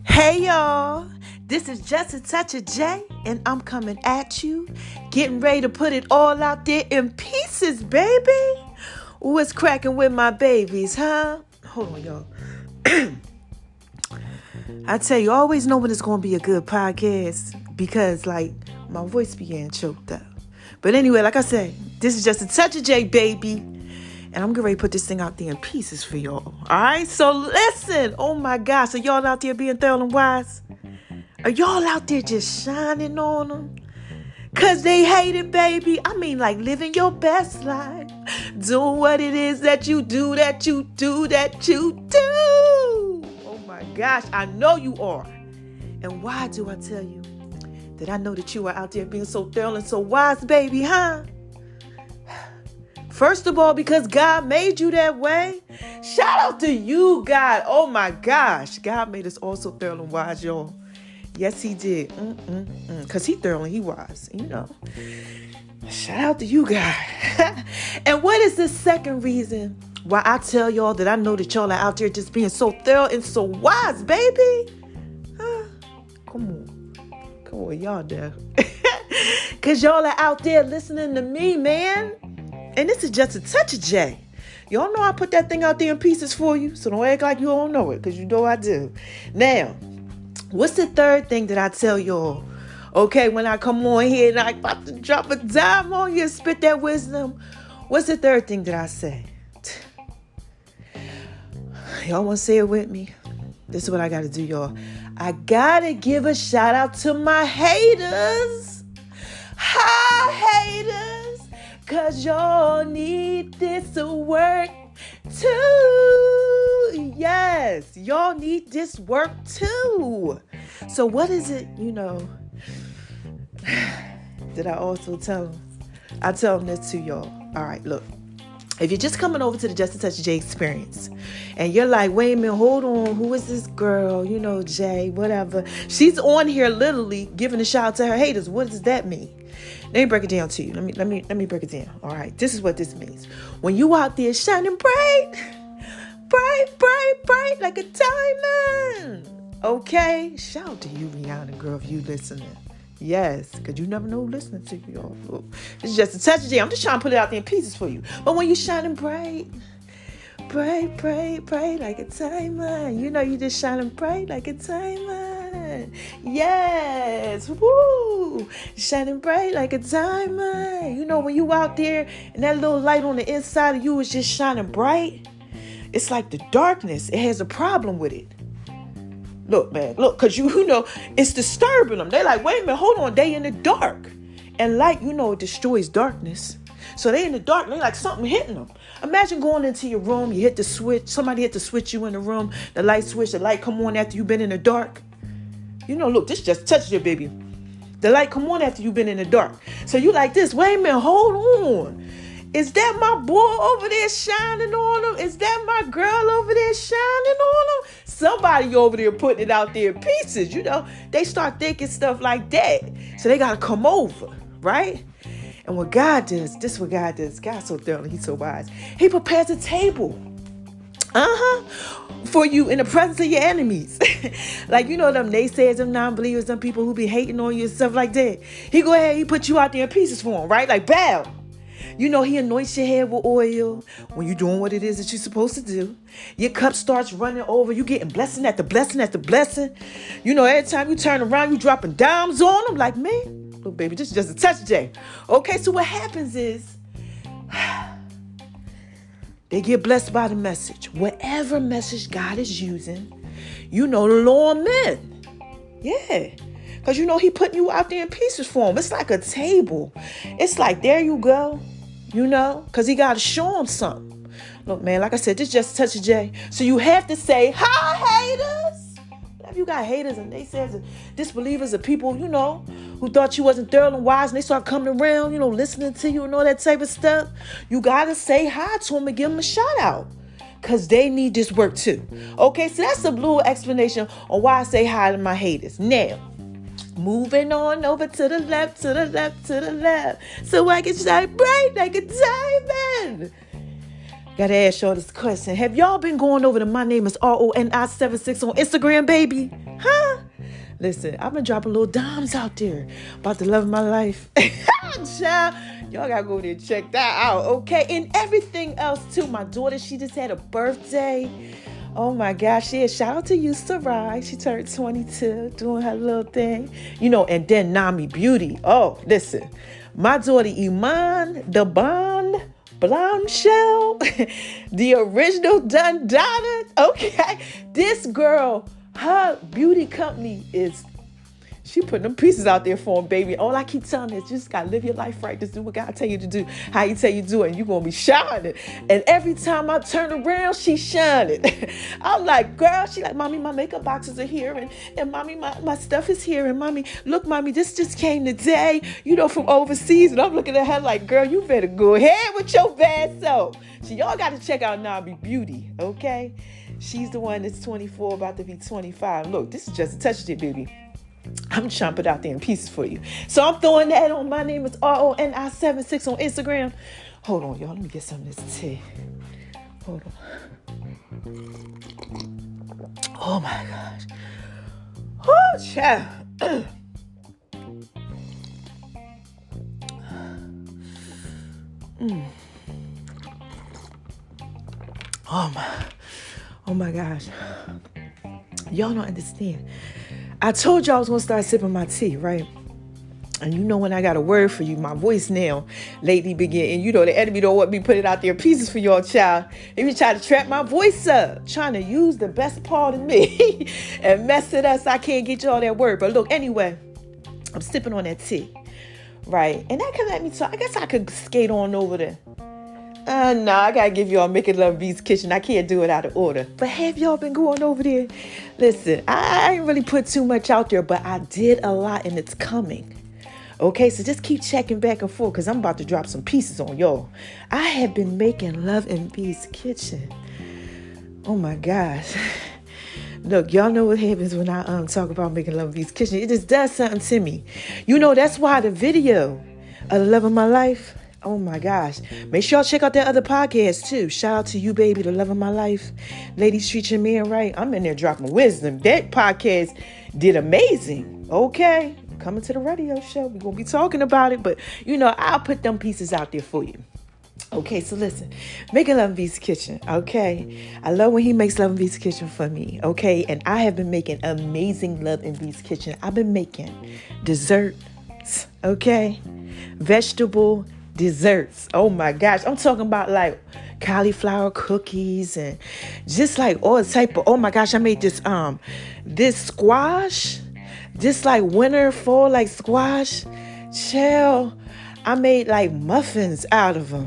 Hey y'all, this is Just a Touch of J, and I'm coming at you, getting ready to put it all out there in pieces, baby. What's cracking with my babies, huh? Hold on, y'all. I tell you, I always know when it's going to be a good podcast because, my voice began choked up. But anyway, like I said, this is Just a Touch of J, baby. And I'm getting ready to put this thing out there in pieces for y'all. All right? So listen. Oh, my gosh. Are y'all out there being thorough and wise? Are y'all out there just shining on them? Because they hate it, baby. I mean, living your best life. Doing what it is that you do, that you do, that you do. Oh, my gosh. I know you are. And why do I tell you that I know that you are out there being so thorough and so wise, baby, huh? First of all, because God made you that way. Shout out to you, God. Oh, my gosh. God made us all so thorough and wise, y'all. Yes, he did. Because he thorough and he wise, Shout out to you, God. And what is the second reason why I tell y'all that I know that y'all are out there just being so thorough and so wise, baby? Come on, y'all there. Because y'all are out there listening to me, man. And this is Just a Touch of J. Y'all know I put that thing out there in pieces for you, so don't act like you don't know it, because you know I do. Now, what's the third thing that I tell y'all? Okay, when I come on here and I'm about to drop a dime on you and spit that wisdom, what's the third thing that I say? Y'all want to say it with me? This is what I got to do, y'all. I got to give a shout out to my haters. Hi, haters. Cause y'all need this to work too. Yes, y'all need this work too. So what is it, did I also tell them? I tell them this to y'all. All right, look. If you're just coming over to the Just a Touch of J experience and you're like, wait a minute, hold on, who is this girl? Jay, whatever. She's on here literally giving a shout out to her haters. What does that mean? Let me break it down to you. Let me break it down. All right. This is what this means. When you out there shining bright, like a diamond. Okay. Shout out to you, Rihanna, girl, if you listening. Yes, because you never know who's listening to you, y'all. It's Just a Touch of J. I'm just trying to put it out there in pieces for you. But when you shining bright, like a diamond. You just shining bright like a diamond. Yes. Woo. Shining bright like a diamond. When you out there and that little light on the inside of you is just shining bright, it's like the darkness. It has a problem with it. Look, man, because it's disturbing them. They're like, wait a minute, hold on. They in the dark. And light, it destroys darkness. So they in the dark, and they like something hitting them. Imagine going into your room, you hit the switch, somebody hit the switch you in the room, the light switch, the light come on after you've been in the dark. Look, this just touched you, baby. The light come on after you've been in the dark. So you like this, wait a minute, hold on. Is that my boy over there shining on him? Is that my girl over there shining on him? Somebody over there putting it out there in pieces, They start thinking stuff like that. So they got to come over, right? And what God does, this is what God does. God's so thorough, he's so wise. He prepares a table. For you in the presence of your enemies. Them naysayers, them non-believers, them people who be hating on you and stuff like that. He go ahead, he put you out there in pieces for them, right? Like, bow. He anoints your head with oil when you're doing what it is that you're supposed to do. Your cup starts running over. You getting blessing after blessing after blessing. Every time you turn around, you dropping dimes on them. Like, man, little baby, this is Just a Touch of J. Okay, so what happens is they get blessed by the message. Whatever message God is using, the Lord meant. Yeah. Because, he putting you out there in pieces for him. It's like a table. It's like, there you go. Because he got to show him something. Look, man, like I said, this is Just a Touch of J. So you have to say, hi, haters. If you got haters and naysayers and disbelievers of people, who thought you wasn't thorough and wise and they start coming around, listening to you and all that type of stuff, you got to say hi to them and give them a shout out. Because they need this work too. Okay, so that's a little explanation on why I say hi to my haters. Now, moving on over to the left, to the left, to the left. So I can shine bright like a diamond. Gotta ask y'all this question. Have y'all been going over to My Name is RONI76 on Instagram, baby? Huh? Listen, I've been dropping little dimes out there about the love of my life. Child, y'all gotta go there and check that out, okay? And everything else, too. My daughter, she just had a birthday. Oh, my gosh. Yeah, shout out to you, Sarai. She turned 22, doing her little thing. And then Nami Beauty. Oh, listen. My daughter, Iman, the Bond, Bombshell, the original Dundada. Okay. This girl, her beauty company she putting them pieces out there for him, baby. All I keep telling her is just gotta live your life right. Just do what God tell you to do, how He tell you to do it, and you're gonna be shining. And every time I turn around, she's shining. I'm like, girl, she like, mommy, my makeup boxes are here, and mommy, my stuff is here, and mommy, look, mommy, this just came today, from overseas. And I'm looking at her like, girl, you better go ahead with your bad self. So y'all gotta check out Nami Beauty, okay? She's the one that's 24, about to be 25. Look, this is just a touch of it, baby. I'm chomping out there in pieces for you. So I'm throwing that on My Name is RONI76 on Instagram. Hold on, y'all. Let me get some of this tea. Hold on. Oh, my gosh. Oh, child. Oh, my gosh. Y'all don't understand. I told y'all I was going to start sipping my tea, right? And when I got a word for you, my voice now lately begin. And the enemy don't want me put it out there pieces for y'all, child. He be trying to trap my voice up, trying to use the best part of me and mess it up so I can't get y'all that word. But look, anyway, I'm sipping on that tea, right? And that can let me talk. I guess I could skate on over there. No, I gotta give y'all Making Love V's Kitchen. I can't do it out of order. But have y'all been going over there? Listen, I ain't really put too much out there, but I did a lot and it's coming. Okay, so just keep checking back and forth because I'm about to drop some pieces on y'all. I have been making Love in V's Kitchen. Oh my gosh. Look, y'all know what happens when I talk about Making Love in V's Kitchen. It just does something to me. That's why the video of The Love of My Life, oh my gosh. Make sure y'all check out that other podcast too. Shout out to you, baby, The Love of My Life. Ladies Treat Your Man Right. I'm in there dropping wisdom. That podcast did amazing. Okay. Coming to the radio show. We're going to be talking about it. But, I'll put them pieces out there for you. Okay, so listen. Making Love in V's Kitchen. Okay. I love when he makes Love in V's Kitchen for me. Okay. And I have been making amazing Love in V's Kitchen. I've been making desserts. Okay. Vegetable desserts. Oh my gosh. I'm talking about like cauliflower cookies and just like all type of, oh my gosh, I made this squash, just like winter, fall, like squash. Chill. I made like muffins out of them.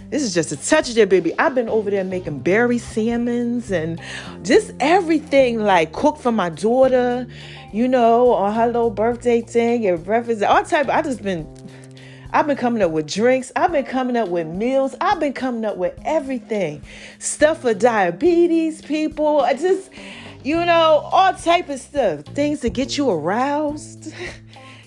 This is just a touch of it, baby. I've been over there making berry salmons and just everything like cooked for my daughter, on her little birthday thing and breakfast, all type. I've been coming up with drinks. I've been coming up with meals. I've been coming up with everything. Stuff for diabetes people. I just, all type of stuff. Things to get you aroused.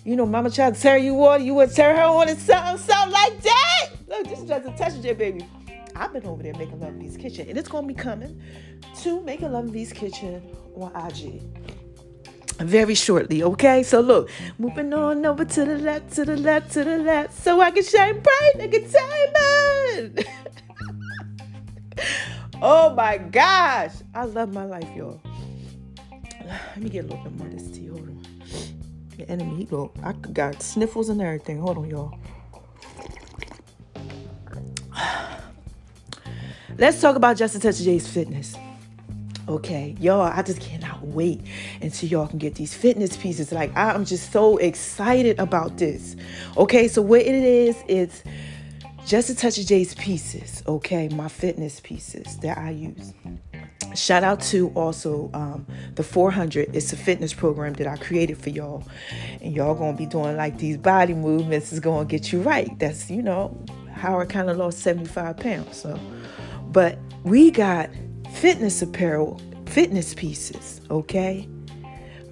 Mama tried to turn you on. You would turn her on and something like that. Look, this is just a touch of it, baby. I've been over there Making Love in V's Kitchen. And it's going to be coming to Making Love in V's Kitchen on IG. Very shortly, okay? So look, moving on over to the left, to the left, to the left, so I can shine bright like a diamond. Oh my gosh. I love my life, y'all. Let me get a little bit more of this tea. Hold on. The enemy, I got sniffles and everything. Hold on, y'all. Let's talk about Just a Touch of J's fitness. Okay, y'all, I just cannot wait until y'all can get these fitness pieces. Like, I'm just so excited about this. Okay, so what it is, it's Just a Touch of J's pieces. Okay, my fitness pieces that I use. Shout out to also the 400. It's a fitness program that I created for y'all. And y'all going to be doing like these body movements is going to get you right. That's, how I kind of lost 75 pounds. So, but we got fitness apparel, fitness pieces, okay?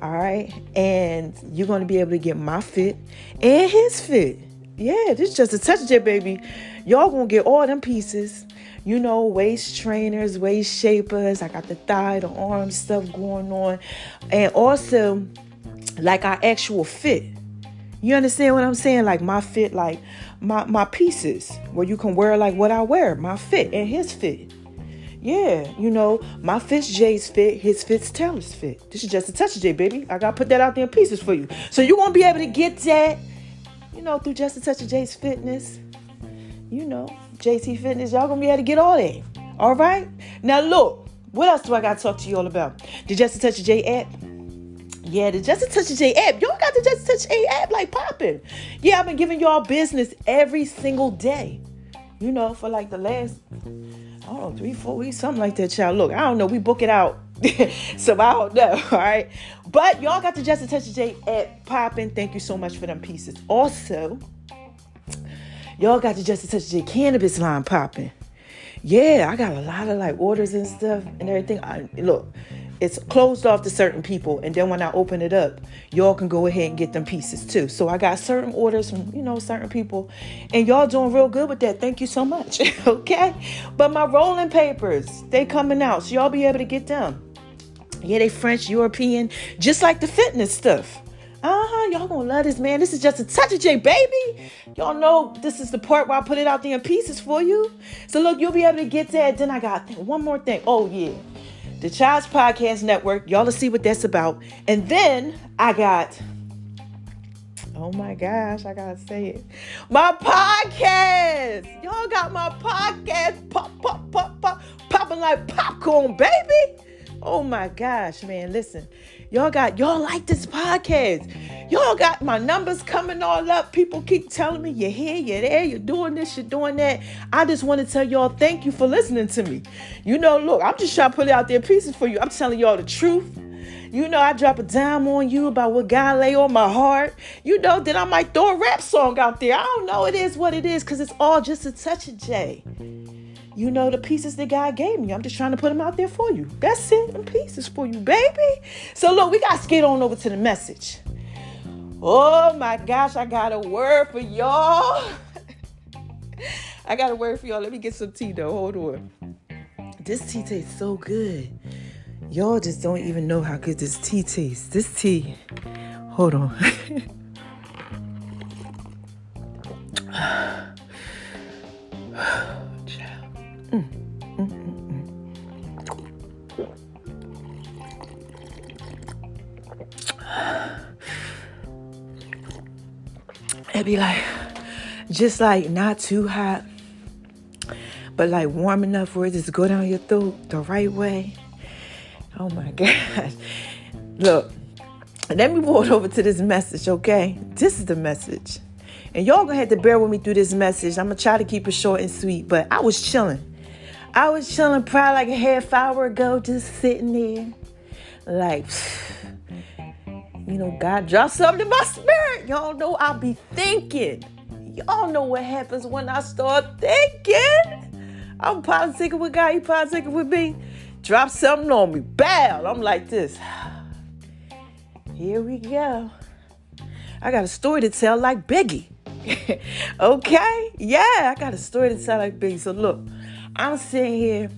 All right? And you're going to be able to get my fit and his fit. Yeah, this is just a touch of it, baby. Y'all going to get all them pieces. waist trainers, waist shapers. I got the thigh, the arm stuff going on. And also, like our actual fit. You understand what I'm saying? Like my fit, like my pieces where you can wear like what I wear, my fit and his fit. Yeah, my fit's Jay's fit, his fit's Taylor's fit. This is just a touch of Jay, baby. I got to put that out there in pieces for you. So you won't be able to get that, through just a touch of Jay's fitness. JT Fitness, y'all going to be able to get all that. All right? Now look, what else do I got to talk to you all about? The Just a Touch of Jay app. Yeah, the Just a Touch of Jay app. Y'all got the Just a Touch of Jay app like popping. Yeah, I've been giving y'all business every single day. For like the last, 3-4 weeks, something like that, child. Look, I don't know. We book it out. So I don't know. All right. But y'all got the Just a Touch of Jay app popping. Thank you so much for them pieces. Also, y'all got the Just a Touch of Jay cannabis line popping. Yeah, I got a lot of like orders and stuff and everything. Look, it's closed off to certain people. And then when I open it up, y'all can go ahead and get them pieces too. So I got certain orders from, certain people. And y'all doing real good with that. Thank you so much. Okay. But my rolling papers, they coming out. So y'all be able to get them. Yeah, they French, European, just like the fitness stuff. Y'all gonna love this, man. This is Just a Touch of Jay, baby. Y'all know this is the part where I put it out there in pieces for you. So look, you'll be able to get that. Then I got one more thing. Oh, yeah. The Child's Podcast Network. Y'all will see what that's about. And then I got, oh my gosh, I gotta say it. My podcast. Y'all got my podcast popping like popcorn, baby. Oh my gosh, man. Listen, y'all like this podcast. Y'all got my numbers coming all up. People keep telling me you're here, you're there, you're doing this, you're doing that. I just want to tell y'all thank you for listening to me. Look, I'm just trying to put it out there pieces for you. I'm telling y'all the truth. I drop a dime on you about what God lay on my heart. Then I might throw a rap song out there. I don't know. It is what it is because it's all just a touch of Jay. The pieces that God gave me. I'm just trying to put them out there for you. That's it. Them pieces for you, baby. So look, we got to skate on over to the message. Oh my gosh, I got a word for y'all. I got a word for y'all. Let me get some tea though. Hold on. This tea tastes so good. Y'all just don't even know how good this tea tastes. This tea. Hold on. It'd be like, just like not too hot, but like warm enough where it just go down your throat the right way. Oh my God. Look, let me walk over to this message, okay? This is the message. And y'all gonna have to bear with me through this message. I'm gonna try to keep it short and sweet, but I was chilling probably like a half hour ago, just sitting there. Like, God dropped something in my spirit. Y'all know I'll be thinking. Y'all know what happens when I start thinking. I'm politicking with God, he politicking with me. Drop something on me. Bow. I'm like this. Here we go. I got a story to tell like Biggie. Okay? Yeah, I got a story to tell like Biggie. So look, I'm sitting here.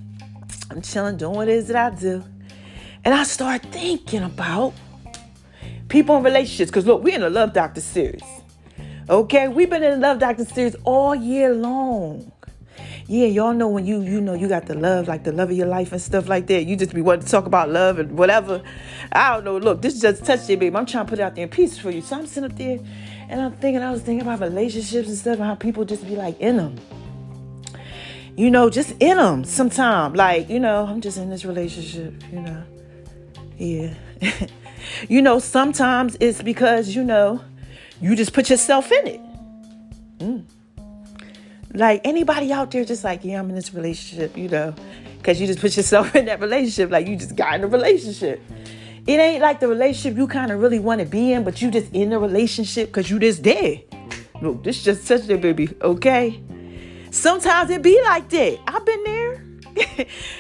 I'm chilling, doing what it is that I do. And I start thinking about people in relationships. Because look, we're in the Love Doctor series. Okay? We've been in the Love Doctor series all year long. Yeah, y'all know when you got the love, like the love of your life and stuff like that. You just be wanting to talk about love and whatever. I don't know. Look, this is just a touch it, baby. I'm trying to put it out there in pieces for you. So I'm sitting up there and I was thinking about relationships and stuff and how people just be like in them. Just in them sometime. Like, I'm just in this relationship, Yeah. Sometimes it's because, you just put yourself in it. Like anybody out there just like, yeah, I'm in this relationship, because you just put yourself in that relationship. Like you just got in a relationship. It ain't like the relationship you kind of really want to be in, but you just in the relationship because you just there. Look, this just touched it, baby. Okay. Sometimes it be like that. I've been there.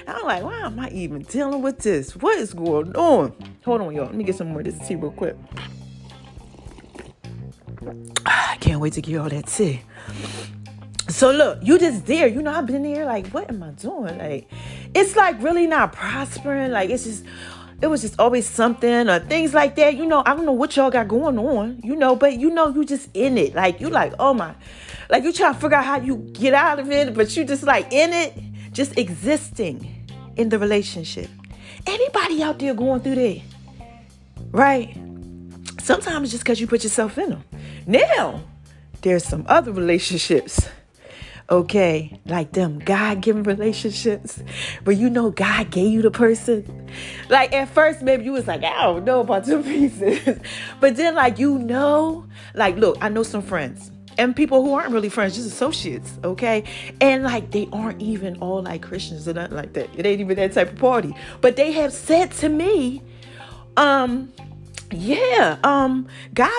I'm like, why am I even dealing with this? What is going on? Hold on, y'all. Let me get some more of this tea real quick. I can't wait to get all that tea. So look, you just there. I've been there. Like, what am I doing? Like, it's like really not prospering. Like, it was just always something or things like that. I don't know what y'all got going on, but you just in it. Like, you like, oh my, like you trying to figure out how you get out of it, but you just like in it, just existing in the relationship. Anybody out there going through that? Right? Sometimes it's just because you put yourself in them. Now, there's some other relationships. Okay, like them God-given relationships where God gave you the person. Like at first, maybe you was like, I don't know about them pieces. But then like, like, look, I know some friends and people who aren't really friends, just associates, okay? And like, they aren't even all like Christians or nothing like that. It ain't even that type of party. But they have said to me, God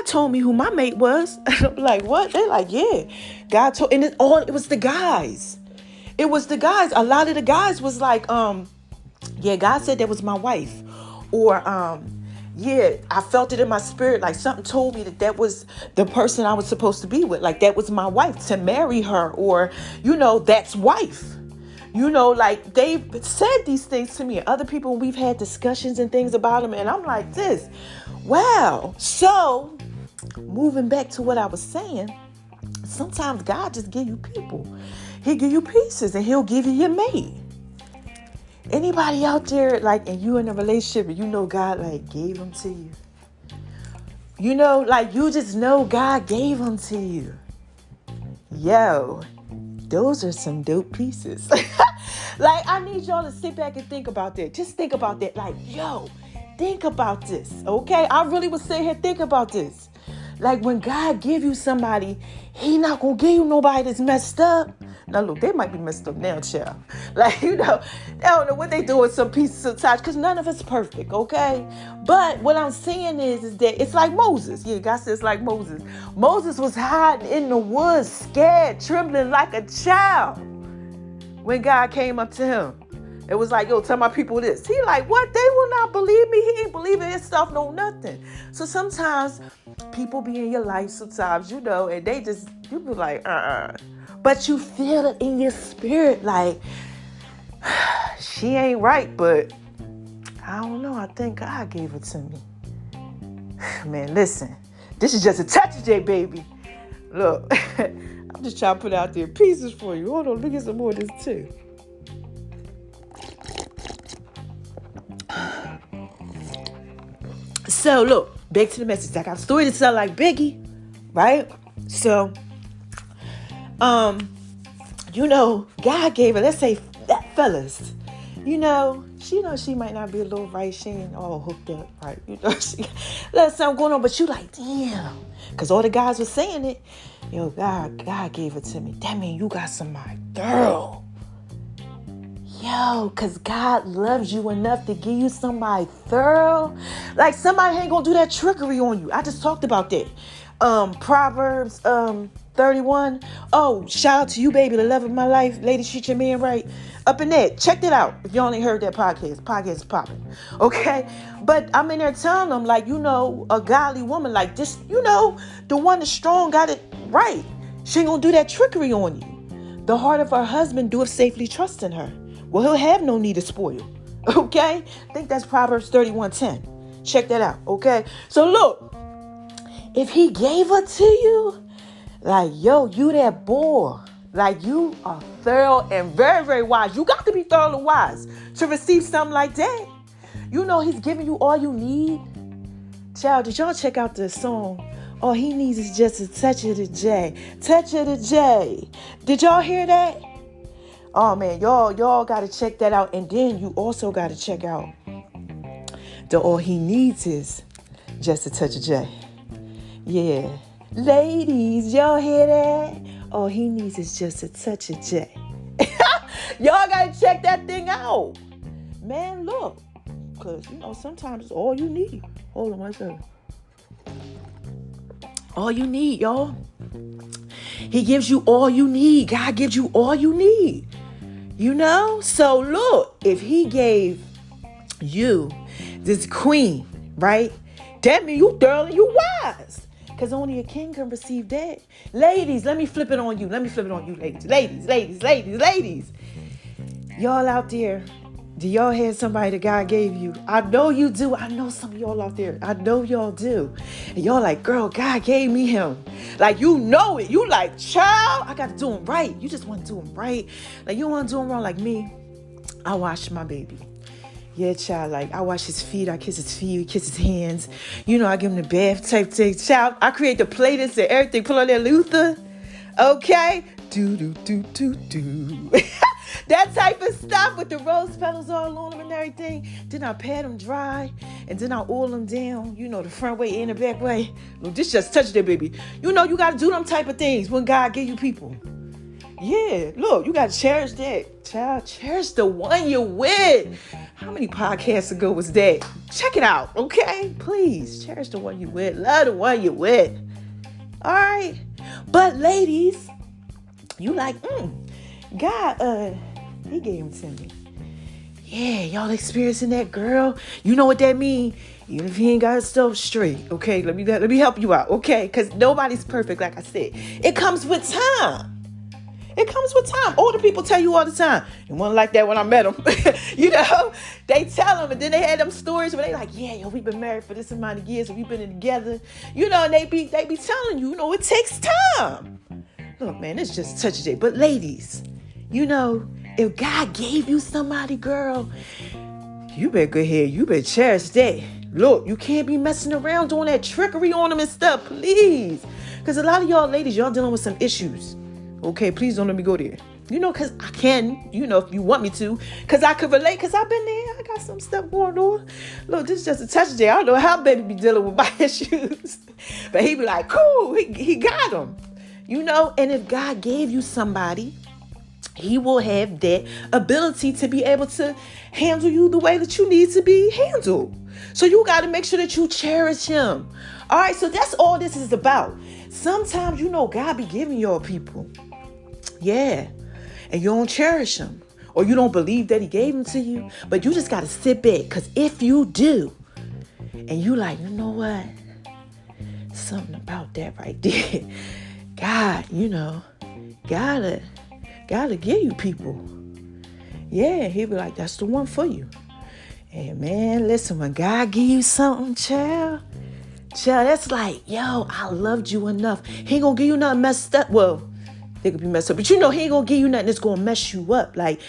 told me who my mate was. I'm like, what? They're like, yeah. God told, and it was the guys. It was the guys. A lot of the guys was like, God said that was my wife. Or, I felt it in my spirit. Like something told me that was the person I was supposed to be with. Like that was my wife, to marry her. Or, that's wife. Like they've said these things to me. Other people, we've had discussions and things about them. And I'm like this. Wow. So moving back to what I was saying, sometimes God just give you people. He'll give you pieces and he'll give you your mate. Anybody out there like, and you in a relationship and God like gave them to you? Like you just know God gave them to you. Yo, those are some dope pieces. Like I need y'all to sit back and think about that. Just think about that. Like, yo, think about this, okay? I really was sitting here thinking about this. Like when God give you somebody, he not going to give you nobody that's messed up. Now look, they might be messed up now, child. Like, they don't know what they do with some pieces of touch because none of it's perfect, okay? But what I'm saying is that it's like Moses. Yeah, God says like Moses. Moses was hiding in the woods, scared, trembling like a child when God came up to him. It was like, yo, tell my people this. He like, what? They will not believe me. He ain't believing his stuff, no nothing. So sometimes people be in your life sometimes, and they just, you be like, But you feel it in your spirit, like, she ain't right, but I don't know. I think God gave it to me. Man, listen, this is just a touch of J, baby. Look, I'm just trying to put out there pieces for you. Hold on, let me get some more of this too. So look, back to the message. I got a story to tell like Biggie, right? So, God gave her, let's say that fellas, she might not be a little right. She ain't all hooked up, right? She there's something going on, but you like, damn. Because all the guys were saying it. Yo, God gave it to me. That mean you got somebody, girl. Yo, because God loves you enough to give you somebody thorough. Like somebody ain't going to do that trickery on you. I just talked about that. Proverbs 31. Oh, shout out to you, baby, the love of my life. Lady, treat your man right. Up in there. Check that out. If you only heard that podcast. Podcast is popping. Okay? But I'm in there telling them, like, a godly woman like this, the one that's strong got it right. She ain't going to do that trickery on you. The heart of her husband doeth safely trust in her. Well, he'll have no need to spoil. Okay? I think that's Proverbs 31:10. Check that out. Okay? So look, if he gave her to you, like, yo, you that boy. Like, you are thorough and very, very wise. You got to be thorough and wise to receive something like that. He's giving you all you need. Child, did y'all check out the song? All he needs is just a touch of the J. Touch of the J. Did y'all hear that? Oh, man, y'all got to check that out. And then you also got to check out the all he needs is just a touch of J. Yeah. Ladies, y'all hear that? All he needs is just a touch of J. Y'all got to check that thing out. Man, look. Because, sometimes it's all you need. Hold on one second. All you need, y'all. He gives you all you need. God gives you all you need. So look, if he gave you this queen, right? That means you thorough and you wise. Because only a king can receive that. Ladies, let me flip it on you. Ladies. Y'all out there, do y'all have somebody that God gave you? I know you do. I know some of y'all out there. I know y'all do. And y'all like, girl, God gave me him. Like, you know it. You like, child, I got to do him right. You just want to do him right. Like, you don't want to do him wrong like me. I wash my baby. Yeah, child, like, I wash his feet. I kiss his feet. Kiss his hands. You know, I give him the bath type thing. Child, I create the playlists and everything. Put on that Luther. Okay? Do. That type of stuff with the rose petals all on them and everything. Then I pat them dry. And then I oil them down. You know, the front way and the back way. Look, this just touched that baby. You know, you got to do them type of things when God give you people. Yeah, look, you got to cherish that. Child, cherish the one you're with. How many podcasts ago was that? Check it out, okay? Please, cherish the one you're with. Love the one you're with. All right? But ladies, you like, God, he gave him to me. Yeah, y'all experiencing that, girl? You know what that mean? Even if he ain't got his stuff straight, okay? Let me help you out, okay? Because nobody's perfect, like I said. It comes with time. It comes with time. Older people tell you all the time. It wasn't like that when I met them. You know, they tell them, and then they had them stories where they like, yeah, yo, we've been married for this amount of years, and we've been together. You know, and they be telling you, you know, it takes time. Look, man, it's just such a day. But ladies, you know, if God gave you somebody, girl, you better go ahead. You better cherish that. Look, you can't be messing around doing that trickery on them and stuff, please. Because a lot of y'all ladies, y'all dealing with some issues. Okay, please don't let me go there. You know, because I can, you know, if you want me to. Because I could relate, because I've been there. I got some stuff going on. Look, this is just a touch day. I don't know how baby be dealing with my issues. But he be like, cool, he got them. You know, and if God gave you somebody, he will have that ability to be able to handle you the way that you need to be handled. So you got to make sure that you cherish him. All right, so that's all this is about. Sometimes, you know, God be giving y'all people. Yeah. And you don't cherish them. Or you don't believe that he gave them to you. But you just got to sit back. Because if you do, and you like, you know what? Something about that right there. God, you know, gotta give you people. Yeah, he'll be like, that's the one for you. And man, listen, when God give you something, child, that's like, yo, I loved you enough. He ain't gonna give you nothing messed up. Well, they could be messed up, but you know, he ain't gonna give you nothing that's gonna mess you up. Like,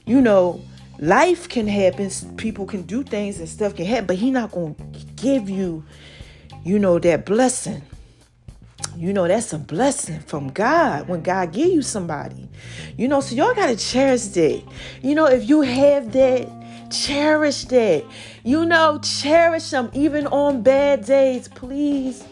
you know, life can happen. People can do things and stuff can happen, but he not gonna give you, you know, that blessing. You know, that's a blessing from God when God give you somebody. You know, so y'all got to cherish that. You know, if you have that, cherish that. You know, cherish them even on bad days, please.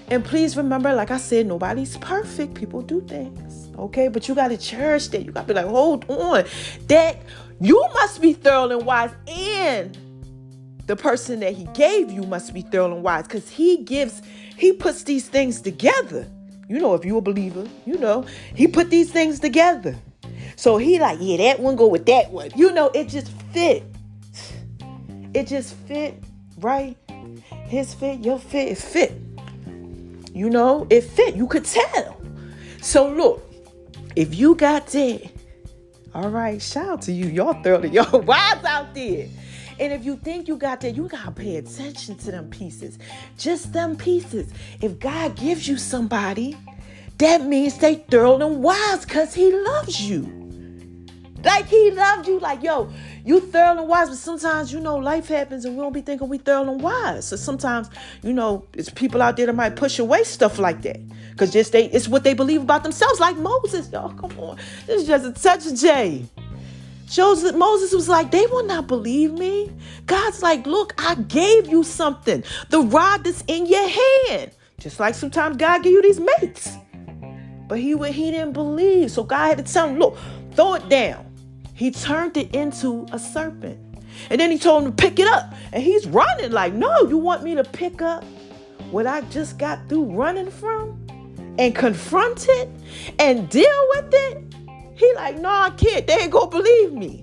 And please remember, like I said, nobody's perfect. People do things, okay? But you got to cherish that. You got to be like, hold on. That you must be thorough and wise, and the person that he gave you must be thorough and wise, because he puts these things together. You know, if you're a believer, you know, he put these things together. So he like, yeah, that one go with that one. You know, it just fit. It just fit, right? His fit, your fit, it fit. You know, it fit. You could tell. So look, if you got that, all right, shout out to you. Y'all thoroughly, y'all wise out there. And if you think you got that, you got to pay attention to them pieces. Just them pieces. If God gives you somebody, that means they thorough and wise because he loves you. Like he loved you. Like, yo, you thorough and wise. But sometimes, you know, life happens and we don't be thinking we thorough and wise. So sometimes, you know, it's people out there that might push away stuff like that. Because it's what they believe about themselves. Like Moses, y'all, come on. This is just a touch of J. Moses was like, they will not believe me. God's like, look, I gave you something. The rod that's in your hand. Just like sometimes God give you these mates. But he didn't believe. So God had to tell him, look, throw it down. He turned it into a serpent. And then he told him to pick it up. And he's running like, no, you want me to pick up what I just got through running from? And confront it? And deal with it? He like, no, I can't. They ain't gonna believe me.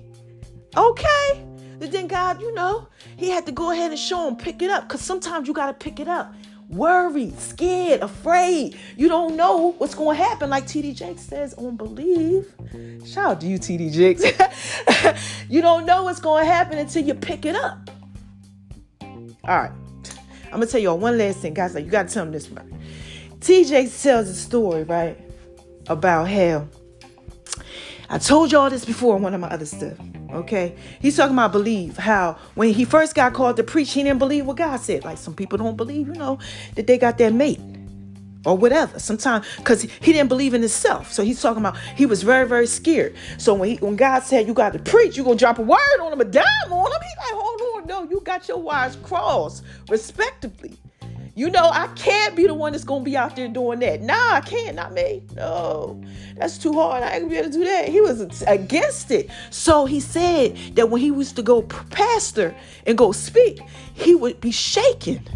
Okay. And then God, you know, he had to go ahead and show him, pick it up. Because sometimes you got to pick it up worried, scared, afraid. You don't know what's going to happen. Like TD Jakes says on Believe. Shout out to you, TD Jakes. You don't know what's going to happen until you pick it up. All right. I'm going to tell y'all one last thing. Guys, like, you got to tell them this, right? TJ tells a story, right, about how I told y'all this before in one of my other stuff. Okay, he's talking about believe, how when he first got called to preach, he didn't believe what God said. Like some people don't believe, that they got their mate or whatever. Sometimes because he didn't believe in himself. So he's talking about he was very, very scared. So when God said you got to preach, you're going to drop a word on him, a dime on him. He's like, hold on, no, you got your wires crossed respectively. I can't be the one that's going to be out there doing that. Nah, I can't. Not me. No, that's too hard. I ain't going to be able to do that. He was against it. So he said that when he used to go pastor and go speak, he would be shaking.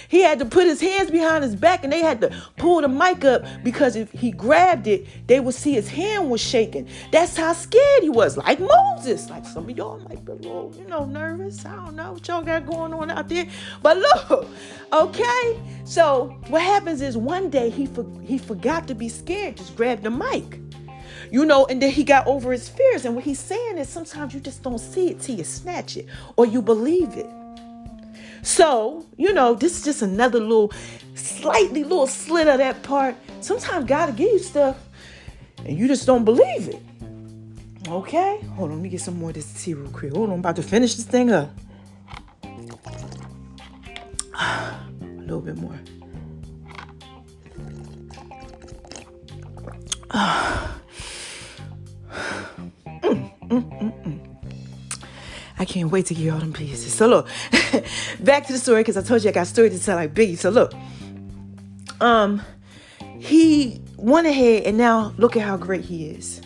He had to put his hands behind his back and they had to pull the mic up because if he grabbed it, they would see his hand was shaking. That's how scared he was, like Moses. Like some of y'all might be a little, nervous. I don't know what y'all got going on out there. But look, okay? So what happens is one day he forgot to be scared, just grabbed the mic. And then he got over his fears. And what he's saying is sometimes you just don't see it till you snatch it or you believe it. So, this is just another slightly little slit of that part. Sometimes God will give you stuff and you just don't believe it. Okay? Hold on, let me get some more of this tea real quick. Hold on, I'm about to finish this thing up. A little bit more. I can't wait to get all them pieces. So look, back to the story because I told you I got a story to tell like Biggie. So look, he went ahead and now look at how great he is.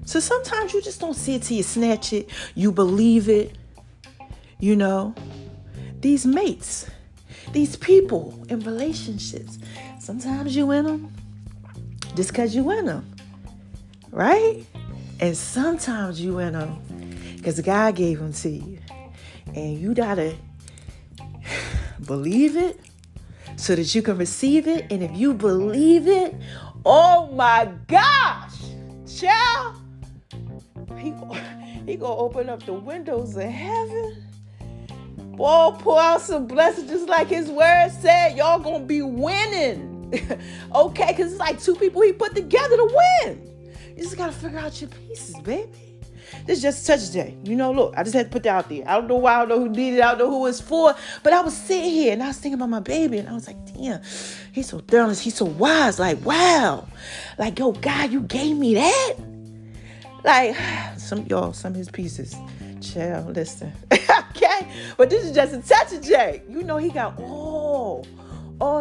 So sometimes you just don't see it till you snatch it. You believe it. These mates, these people in relationships. Sometimes you in them just because you in them, right? And sometimes you in them because God gave them to you. And you gotta believe it so that you can receive it. And if you believe it, oh my gosh, child, he gonna open up the windows of heaven. Boy, pour out some blessings just like his word said. Y'all gonna be winning. Okay, because it's like two people he put together to win. You just gotta figure out your pieces, baby. This is just a touch day. Look, I just had to put that out there. I don't know why, I don't know who needed it, I don't know who it's for, but I was sitting here and I was thinking about my baby and I was like, damn, he's so thorough, he's so wise. Like, wow. Like, yo, God, you gave me that? Like, some of his pieces. Child, listen. Okay? But this is just a touch of Jay. He got all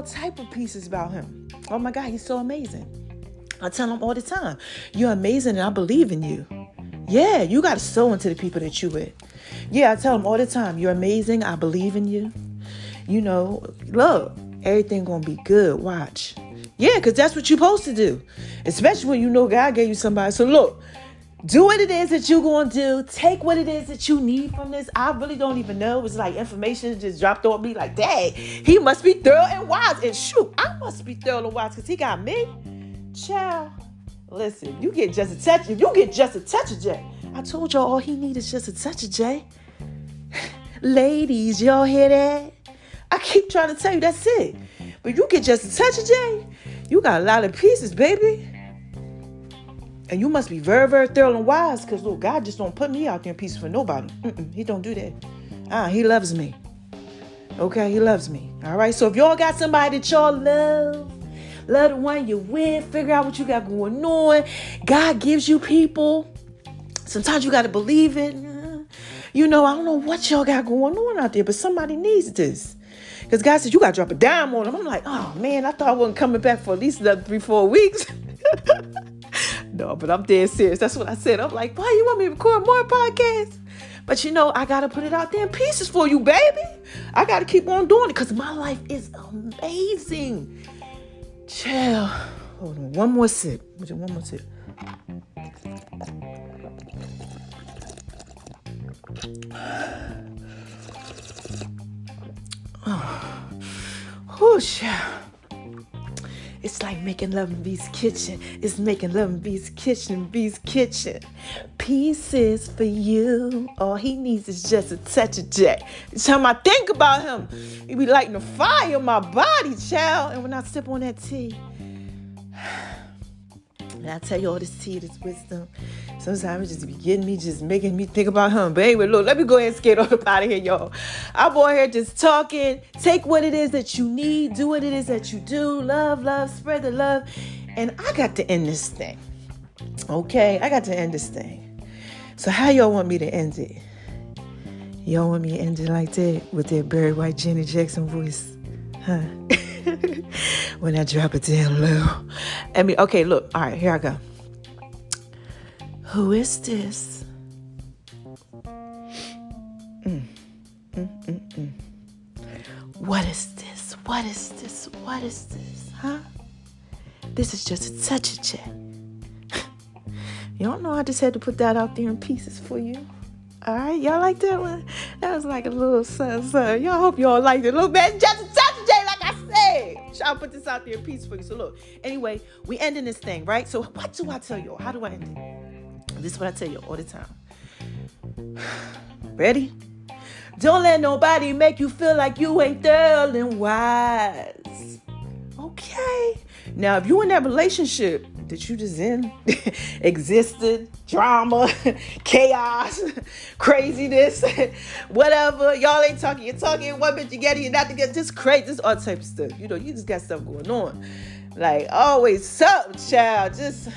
type of pieces about him. Oh my God, he's so amazing. I tell him all the time, you're amazing and I believe in you. Yeah, you got to sow into the people that you with. Yeah, I tell them all the time, you're amazing. I believe in you. Look, everything going to be good. Watch. Yeah, because that's what you're supposed to do. Especially when God gave you somebody. So look, do what it is that you're going to do. Take what it is that you need from this. I really don't even know. It's like information just dropped on me like, dang, he must be thorough and wise. And shoot, I must be thorough and wise because he got me. Child. Listen, you get just a touch. If you get just a touch of Jay, I told y'all all he needs is just a touch of Jay. Ladies, y'all hear that? I keep trying to tell you that's it. But you get just a touch of Jay, you got a lot of pieces, baby. And you must be very, very thorough and wise because, look, God just don't put me out there in pieces for nobody. He don't do that. He loves me. Okay, he loves me. All right, so if y'all got somebody that y'all love the one you're with, figure out what you got going on. God gives you people. Sometimes you got to believe it. I don't know what y'all got going on out there, but somebody needs this. Because God said, you got to drop a dime on them. I'm like, oh, man, I thought I wasn't coming back for at least another 3-4 weeks. No, but I'm dead serious. That's what I said. I'm like, why you want me to record more podcasts? But I got to put it out there in pieces for you, baby. I got to keep on doing it because my life is amazing. Chill. Hold on. One more sip. One more sip. Whoosh. It's like making love in B's kitchen. It's making love in B's kitchen, B's kitchen. Pieces for you. All he needs is just a touch of J. Each time I think about him, he be lighting a fire in my body, child. And when I sip on that tea, and I tell you all this tea, this wisdom, sometimes it just be getting me, just making me think about him. But anyway, look, let me go ahead and skate on up out of here, y'all. I'm on here just talking. Take what it is that you need. Do what it is that you do. Love, love, spread the love. And I got to end this thing. Okay? I got to end this thing. So how y'all want me to end it? Y'all want me to end it like that with that Barry White, Janet Jackson voice? Huh? When I drop it down low. Okay, look. All right, here I go. Who is this? What is this? What is this? What is this? Huh? This is just a touch of J. You don't know I just had to put that out there in pieces for you. All right, y'all like that one? That was like a little son. Y'all hope y'all liked it. Look, man, just a touch of J, like I said. I'll put this out there in pieces for you. So look, anyway, we ending this thing, right? So what do I tell y'all? How do I end it? This is what I tell you all the time. Ready? Don't let nobody make you feel like you ain't thorough and wise. Okay. Now, if you in that relationship that you just in, existed, drama, chaos, craziness, whatever, y'all ain't talking, you're talking, one bit together, you're not together, just crazy, just all type of stuff. You know, you just got stuff going on. Like, always something, child. Just,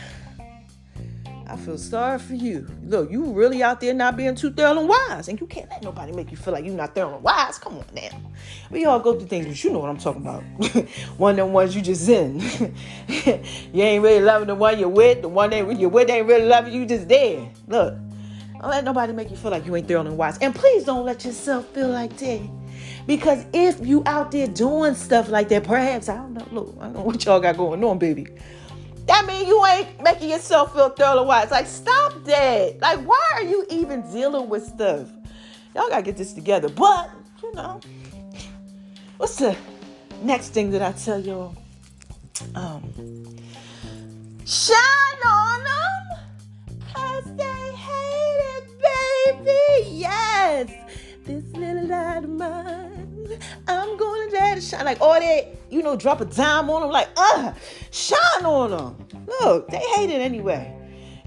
I feel sorry for you. Look, you really out there not being too thorough and wise. And you can't let nobody make you feel like you're not thorough and wise. Come on now. We all go through things, but you know what I'm talking about. One of them ones you just in. You ain't really loving the one you're with. The one you're with ain't really loving you, just there. Look, don't let nobody make you feel like you ain't thorough and wise. And please don't let yourself feel like that. Because if you out there doing stuff like that, perhaps, I don't know, look, I don't know what y'all got going on, baby. That means you ain't making yourself feel thorough and wise. Like, stop that. Like, why are you even dealing with stuff? Y'all got to get this together. But, you know, what's the next thing that I tell y'all? Shine on them, 'cause they hate it, baby. Yes. This little light of mine, I'm going to let it shine. Like, all that, you know, drop a dime on them. Like, shine on them. Look, they hate it anyway.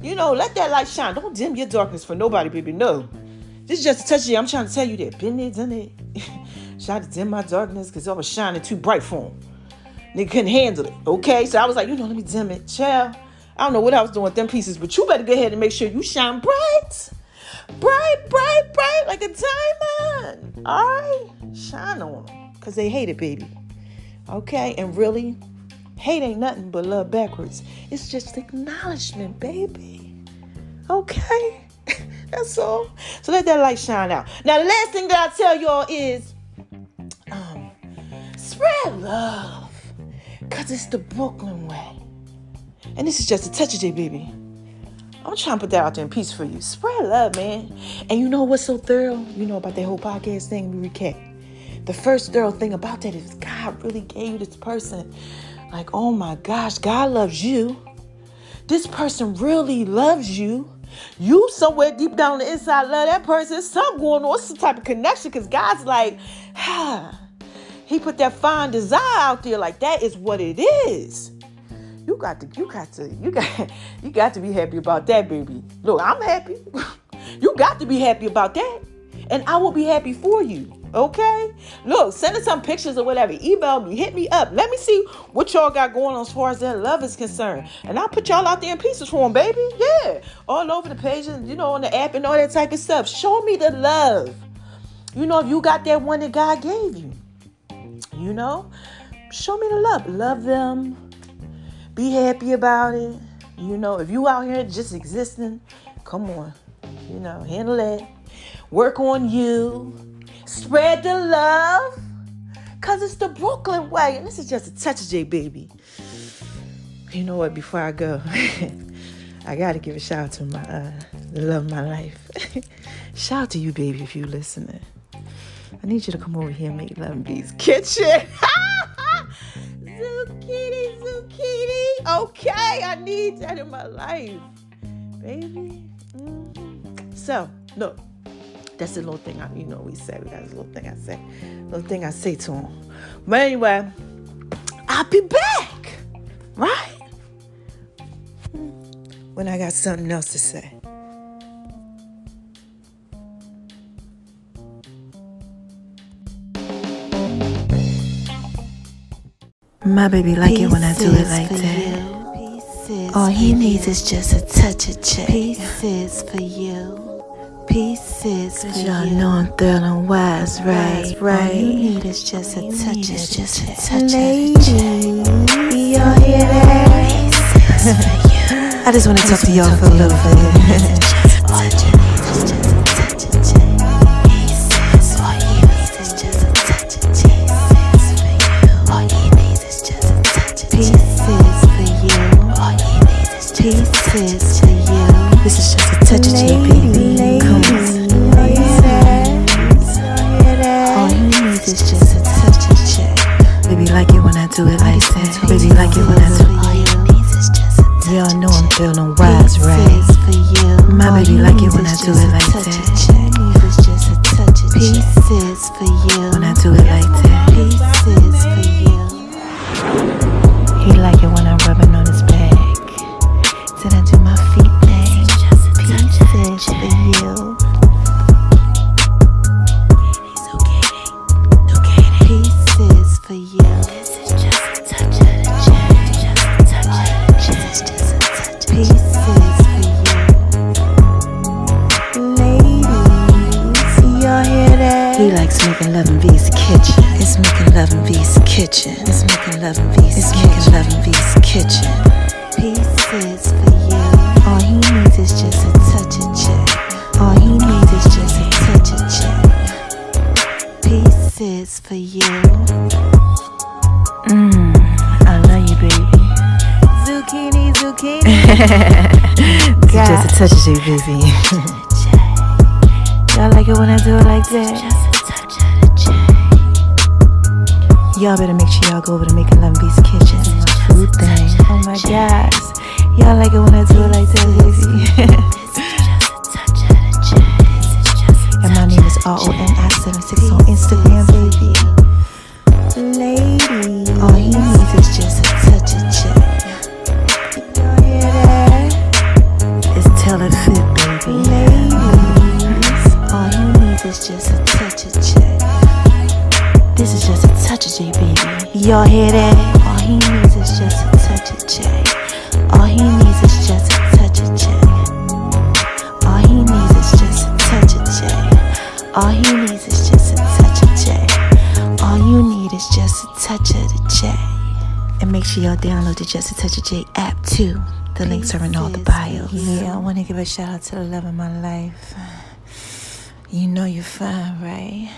You know, let that light shine. Don't dim your darkness for nobody, baby. No. This is just a touch of you. I'm trying to tell you that. Been there, done it. Tried to dim my darkness because I was shining too bright for them. They couldn't handle it. Okay? So I was like, you know, let me dim it. Child, I don't know what I was doing with them pieces, but you better go ahead and make sure you shine bright. Bright, bright, bright, like a diamond. All right? Shine on them because they hate it, baby. Okay? And really, hate ain't nothing but love backwards. It's just acknowledgement, baby. Okay? That's all. So let that light shine out. Now, the last thing that I tell y'all is spread love because it's the Brooklyn way. And this is just a touch of J, baby. I'm trying to put that out there in peace for you. Spread love, man. And you know what's so thorough? You know about that whole podcast thing? We recap. The first thorough thing about that is God really gave you this person. Like, oh my gosh, God loves you. This person really loves you. You somewhere deep down on the inside love that person. There's something going on. It's some type of connection because God's like, He put that fine desire out there. Like, that is what it is. You got to be happy about that, baby. Look, I'm happy. You got to be happy about that. And I will be happy for you. Okay? Look, send us some pictures or whatever. Email me. Hit me up. Let me see what y'all got going on as far as that love is concerned. And I'll put y'all out there in pieces for them, baby. Yeah. All over the page and, you know, on the app and all that type of stuff. Show me the love. You know, if you got that one that God gave you. You know? Show me the love. Love them. Be happy about it. You know, if you out here just existing, come on. You know, handle that. Work on you. Spread the love. Because it's the Brooklyn way. And this is just a touch of J, baby. You know what? Before I go, I got to give a shout out to my the love of my life. Shout out to you, baby, if you're listening. I need you to come over here and make love in B's kitchen. Okay, I need that in my life, baby. So, look, that's the little thing we say. We got this little thing I say to him. But anyway, I'll be back, right? When I got something else to say. My baby like it when I do it like that. All he needs is just a touch of check. Pieces for you. Pieces for you. Y'all know I'm thrilling wise, right? All you need is just a touch of check. Lady, y'all hear that? I just want to talk to y'all for a little bit. All you need is just a touch of check. All you need is just a touch of check. All you need is just a touch of check. Pieces for you. All you need is pieces for you. This is just a touch of check, baby. Come on. All you need is just a touch of check. Baby like it when I do it like that. Baby like it when I do it. Y'all know I'm feeling wise, right? My baby like it when I do it like that. Pieces for you. When I do it like that. Pieces for you. He like it when I'm rubbing on his back. Then I do my feet thing. Pieces for you. Pieces for you. This is just a touch of the check. Pieces for you. Ladies, y'all hear that? He likes making love in V's kitchen. It's making love in V's kitchen. It's making love in V's kitchen. It's making love in V's kitchen. Pieces for you. All he needs is just a touch of check. All he needs is just a touch of check. Pieces for you. I love you, baby. Zucchini. It's just a touch of you, baby. Y'all like it when I do it like that? Y'all better make sure y'all go over to Making Love in V's kitchen. My food thing. Oh my gosh. Y'all like it when I do it like that, baby. And my name is RONI76 on Instagram, baby. Lady, all he needs is just a touch of check. Y'all hear that? It's tell it fit, baby. Ladies, all he needs is just a touch of check. This is just a touch of J, baby. Y'all hear that? All he needs is just a touch of J. All he needs is just a touch of J. All he needs is just a touch of J. All he needs is just a touch of J. All you need is just a touch of the J. And make sure y'all download the Just a Touch of J app too. The links are in all the bios. Yeah, I want to give a shout out to the love of my life. You know you're fine, right?